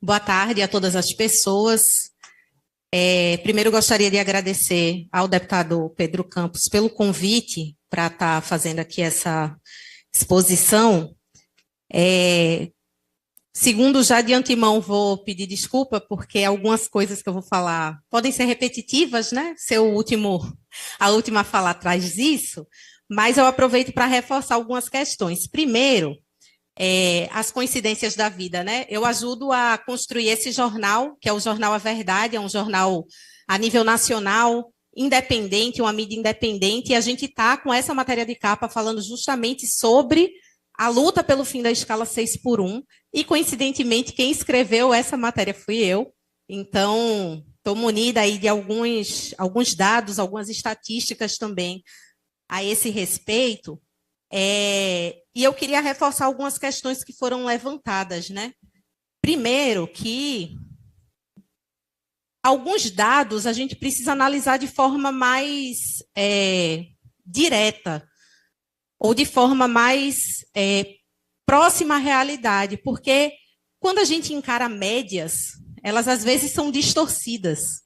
Boa tarde a todas as pessoas. Primeiro, gostaria de agradecer ao deputado Pedro Campos pelo convite para estar fazendo aqui essa exposição. Segundo, já de antemão vou pedir desculpa, porque algumas coisas que eu vou falar podem ser repetitivas, né? A última fala traz isso, mas eu aproveito para reforçar algumas questões. Primeiro, as coincidências da vida, né? Eu ajudo a construir esse jornal, que é o Jornal A Verdade, é um jornal a nível nacional, independente, uma mídia independente, e a gente está com essa matéria de capa falando justamente sobre a luta pelo fim da escala 6x1, e coincidentemente quem escreveu essa matéria fui eu, então estou munida aí de alguns dados, algumas estatísticas também a esse respeito. E eu queria reforçar algumas questões que foram levantadas, né? Primeiro, que alguns dados a gente precisa analisar de forma mais direta, ou de forma mais próxima à realidade, porque quando a gente encara médias, elas às vezes são distorcidas.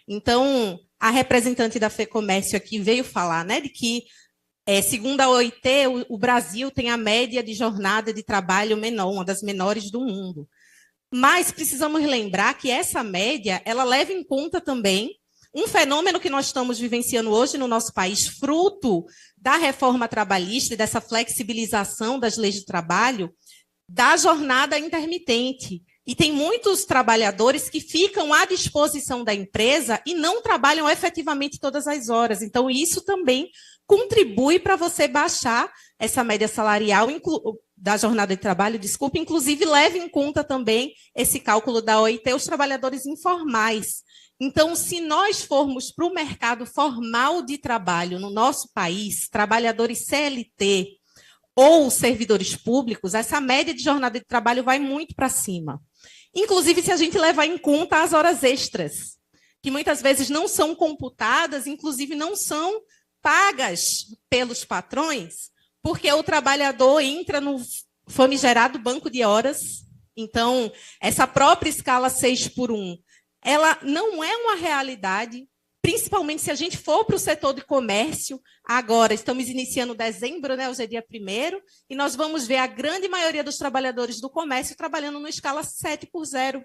Então, a representante da FEComércio aqui veio falar, né, de que segundo a OIT, o Brasil tem a média de jornada de trabalho menor, uma das menores do mundo. Mas precisamos lembrar que essa média, ela leva em conta também um fenômeno que nós estamos vivenciando hoje no nosso país, fruto da reforma trabalhista e dessa flexibilização das leis de trabalho, da jornada intermitente. E tem muitos trabalhadores que ficam à disposição da empresa e não trabalham efetivamente todas as horas. Então, isso também contribui para você baixar essa média salarial da jornada de trabalho, inclusive leve em conta também esse cálculo da OIT, os trabalhadores informais. Então, se nós formos para o mercado formal de trabalho no nosso país, trabalhadores CLT ou servidores públicos, essa média de jornada de trabalho vai muito para cima. Inclusive, se a gente levar em conta as horas extras, que muitas vezes não são computadas, inclusive não são pagas pelos patrões, porque o trabalhador entra no famigerado banco de horas. Então, essa própria escala 6x1, ela não é uma realidade, principalmente se a gente for para o setor de comércio. Agora, estamos iniciando dezembro, né, hoje é dia 1º, e nós vamos ver a grande maioria dos trabalhadores do comércio trabalhando na escala 7x0,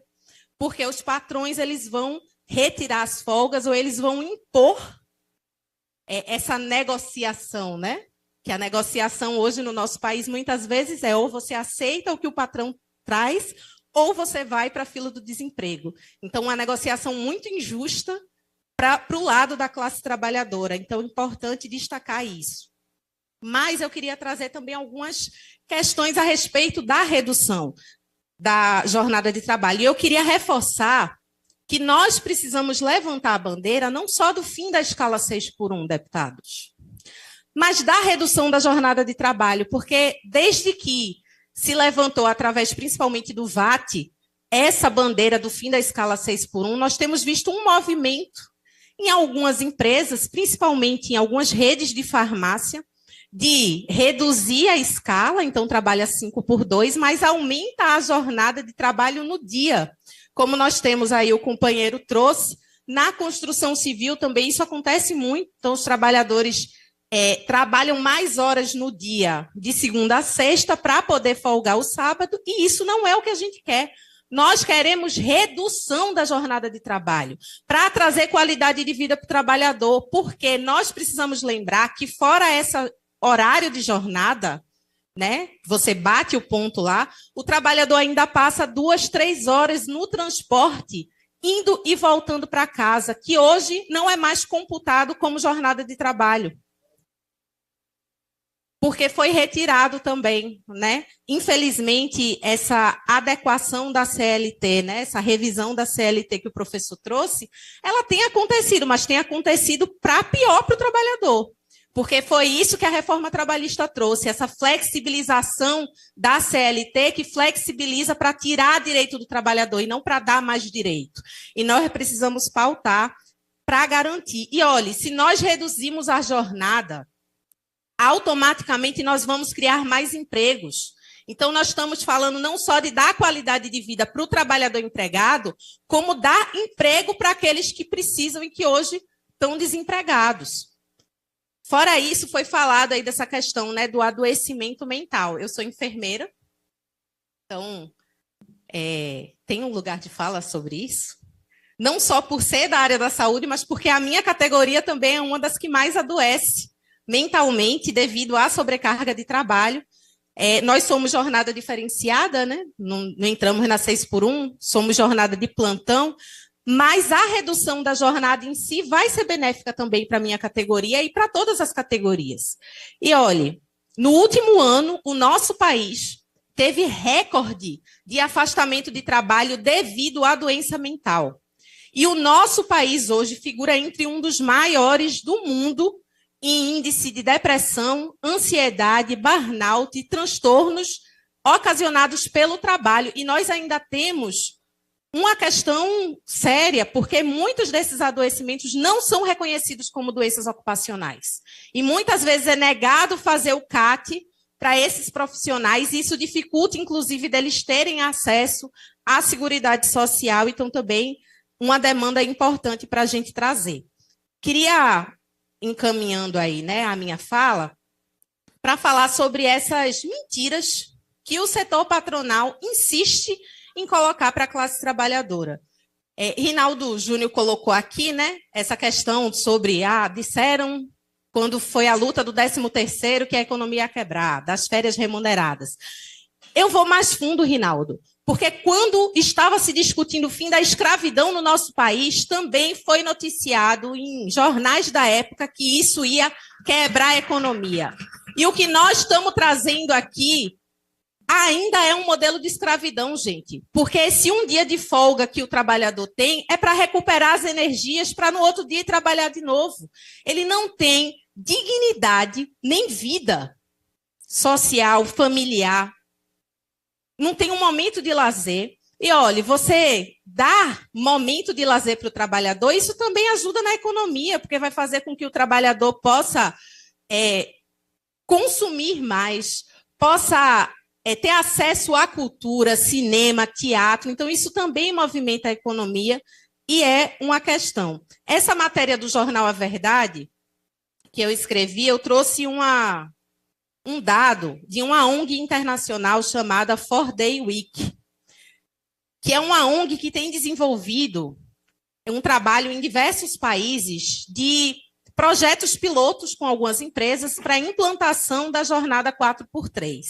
porque os patrões eles vão retirar as folgas ou eles vão impor essa negociação, né? Que a negociação hoje no nosso país muitas vezes é ou você aceita o que o patrão traz ou você vai para a fila do desemprego. Então, uma negociação muito injusta para o lado da classe trabalhadora. Então, é importante destacar isso. Mas eu queria trazer também algumas questões a respeito da redução da jornada de trabalho. E eu queria reforçar que nós precisamos levantar a bandeira não só do fim da escala 6x1, deputados, mas da redução da jornada de trabalho, porque desde que se levantou, através principalmente do VAT, essa bandeira do fim da escala 6x1, nós temos visto um movimento em algumas empresas, principalmente em algumas redes de farmácia, de reduzir a escala, então trabalha 5x2, mas aumenta a jornada de trabalho no dia. Como nós temos aí, o companheiro trouxe, na construção civil também isso acontece muito, então os trabalhadores trabalham mais horas no dia, de segunda a sexta, para poder folgar o sábado, e isso não é o que a gente quer. Nós queremos redução da jornada de trabalho, para trazer qualidade de vida para o trabalhador, porque nós precisamos lembrar que, fora esse horário de jornada, né, você bate o ponto lá, o trabalhador ainda passa 2, 3 horas no transporte, indo e voltando para casa, que hoje não é mais computado como jornada de trabalho. Porque foi retirado também, né? Infelizmente, essa adequação da CLT, né? Essa revisão da CLT que o professor trouxe, ela tem acontecido, mas tem acontecido para pior para o trabalhador. Porque foi isso que a reforma trabalhista trouxe, essa flexibilização da CLT, que flexibiliza para tirar direito do trabalhador e não para dar mais direito. E nós precisamos pautar para garantir. E olhe, se nós reduzimos a jornada, automaticamente nós vamos criar mais empregos. Então, nós estamos falando não só de dar qualidade de vida para o trabalhador empregado, como dar emprego para aqueles que precisam e que hoje estão desempregados. Fora isso, foi falado aí dessa questão, né, do adoecimento mental. Eu sou enfermeira, então tem um lugar de fala sobre isso. Não só por ser da área da saúde, mas porque a minha categoria também é uma das que mais adoece mentalmente devido à sobrecarga de trabalho. Nós somos jornada diferenciada, né? Não entramos na 6x1, somos jornada de plantão, mas a redução da jornada em si vai ser benéfica também para a minha categoria e para todas as categorias. E olhe, no último ano, o nosso país teve recorde de afastamento de trabalho devido à doença mental. E o nosso país hoje figura entre um dos maiores do mundo em índice de depressão, ansiedade, burnout e transtornos ocasionados pelo trabalho. E nós ainda temos uma questão séria, porque muitos desses adoecimentos não são reconhecidos como doenças ocupacionais. E muitas vezes é negado fazer o CAT para esses profissionais, e isso dificulta, inclusive, deles terem acesso à Seguridade Social, então também uma demanda importante para a gente trazer. Queria, encaminhando aí, né, a minha fala, para falar sobre essas mentiras que o setor patronal insiste em colocar para a classe trabalhadora. Rinaldo Júnior colocou aqui, né, essa questão sobre, disseram, quando foi a luta do 13º, que a economia ia quebrar, das férias remuneradas. Eu vou mais fundo, Rinaldo, porque quando estava se discutindo o fim da escravidão no nosso país, também foi noticiado em jornais da época que isso ia quebrar a economia. E o que nós estamos trazendo aqui ainda é um modelo de escravidão, gente. Porque esse um dia de folga que o trabalhador tem é para recuperar as energias para no outro dia trabalhar de novo. Ele não tem dignidade nem vida social, familiar. Não tem um momento de lazer. E, olha, você dar momento de lazer para o trabalhador, isso também ajuda na economia, porque vai fazer com que o trabalhador possa consumir mais, possa ter acesso à cultura, cinema, teatro. Então, isso também movimenta a economia e é uma questão. Essa matéria do jornal A Verdade, que eu escrevi, eu trouxe um dado de uma ONG internacional chamada 4-Day Week, que é uma ONG que tem desenvolvido um trabalho em diversos países de projetos pilotos com algumas empresas para a implantação da jornada 4x3.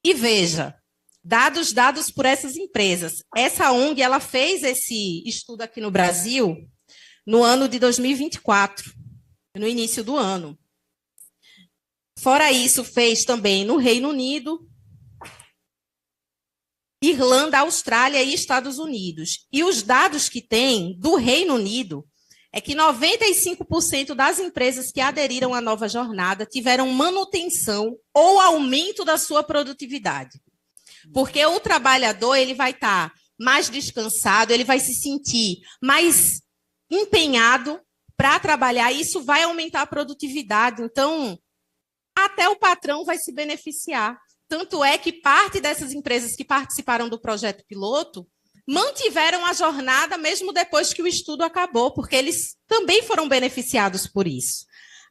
E veja, dados por essas empresas. Essa ONG ela fez esse estudo aqui no Brasil no ano de 2024, no início do ano. Fora isso, fez também no Reino Unido, Irlanda, Austrália e Estados Unidos. E os dados que tem do Reino Unido é que 95% das empresas que aderiram à nova jornada tiveram manutenção ou aumento da sua produtividade. Porque o trabalhador ele vai estar mais descansado, ele vai se sentir mais empenhado para trabalhar, e isso vai aumentar a produtividade. Então, até o patrão vai se beneficiar. Tanto é que parte dessas empresas que participaram do projeto piloto mantiveram a jornada mesmo depois que o estudo acabou, porque eles também foram beneficiados por isso.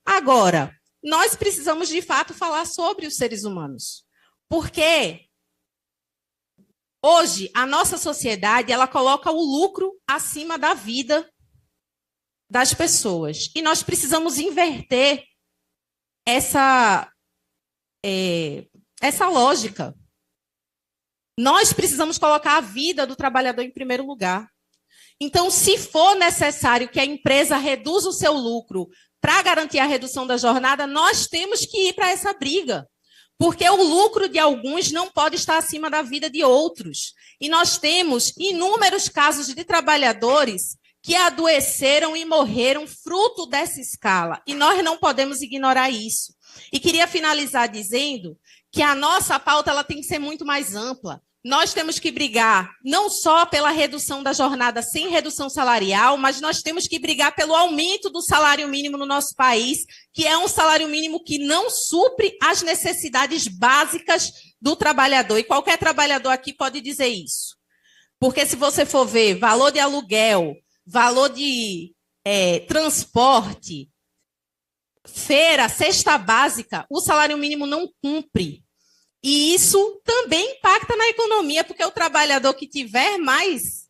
Agora, nós precisamos, de fato, falar sobre os seres humanos. Porque hoje a nossa sociedade ela coloca o lucro acima da vida das pessoas. E nós precisamos inverter essa lógica. Nós precisamos colocar a vida do trabalhador em primeiro lugar. Então, se for necessário que a empresa reduza o seu lucro para garantir a redução da jornada, nós temos que ir para essa briga. Porque o lucro de alguns não pode estar acima da vida de outros. E nós temos inúmeros casos de trabalhadores que adoeceram e morreram fruto dessa escala. E nós não podemos ignorar isso. E queria finalizar dizendo que a nossa pauta ela tem que ser muito mais ampla. Nós temos que brigar não só pela redução da jornada sem redução salarial, mas nós temos que brigar pelo aumento do salário mínimo no nosso país, que é um salário mínimo que não supre as necessidades básicas do trabalhador, e qualquer trabalhador aqui pode dizer isso. Porque se você for ver valor de aluguel, valor de transporte, feira, cesta básica, o salário mínimo não cumpre. E isso também impacta na economia, porque o trabalhador que tiver mais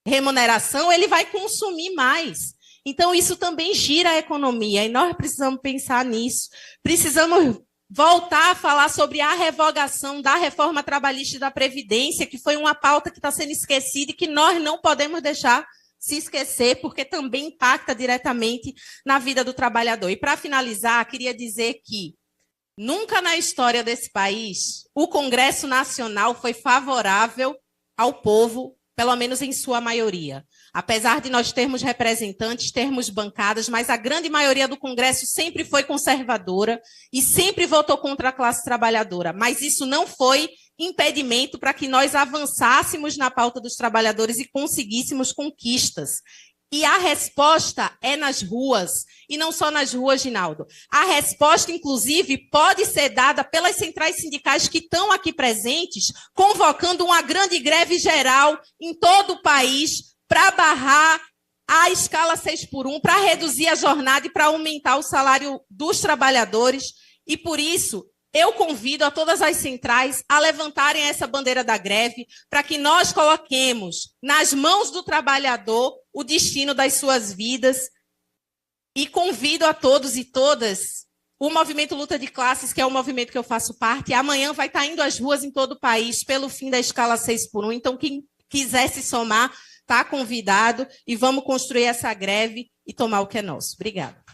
remuneração, ele vai consumir mais. Então, isso também gira a economia, e nós precisamos pensar nisso. Precisamos voltar a falar sobre a revogação da reforma trabalhista e da Previdência, que foi uma pauta que está sendo esquecida e que nós não podemos deixar se esquecer, porque também impacta diretamente na vida do trabalhador. E, para finalizar, queria dizer que nunca na história desse país o Congresso Nacional foi favorável ao povo, pelo menos em sua maioria. Apesar de nós termos representantes, termos bancadas, mas a grande maioria do Congresso sempre foi conservadora e sempre votou contra a classe trabalhadora. Mas isso não foi impedimento para que nós avançássemos na pauta dos trabalhadores e conseguíssemos conquistas. E a resposta é nas ruas, e não só nas ruas, Ginaldo. A resposta, inclusive, pode ser dada pelas centrais sindicais que estão aqui presentes, convocando uma grande greve geral em todo o país para barrar a escala 6x1, para reduzir a jornada e para aumentar o salário dos trabalhadores. E, por isso, eu convido a todas as centrais a levantarem essa bandeira da greve para que nós coloquemos nas mãos do trabalhador o destino das suas vidas. E convido a todos e todas, o Movimento Luta de Classes, que é o movimento que eu faço parte, amanhã vai estar indo às ruas em todo o país pelo fim da escala 6x1. Então, quem quiser se somar, está convidado e vamos construir essa greve e tomar o que é nosso. Obrigada.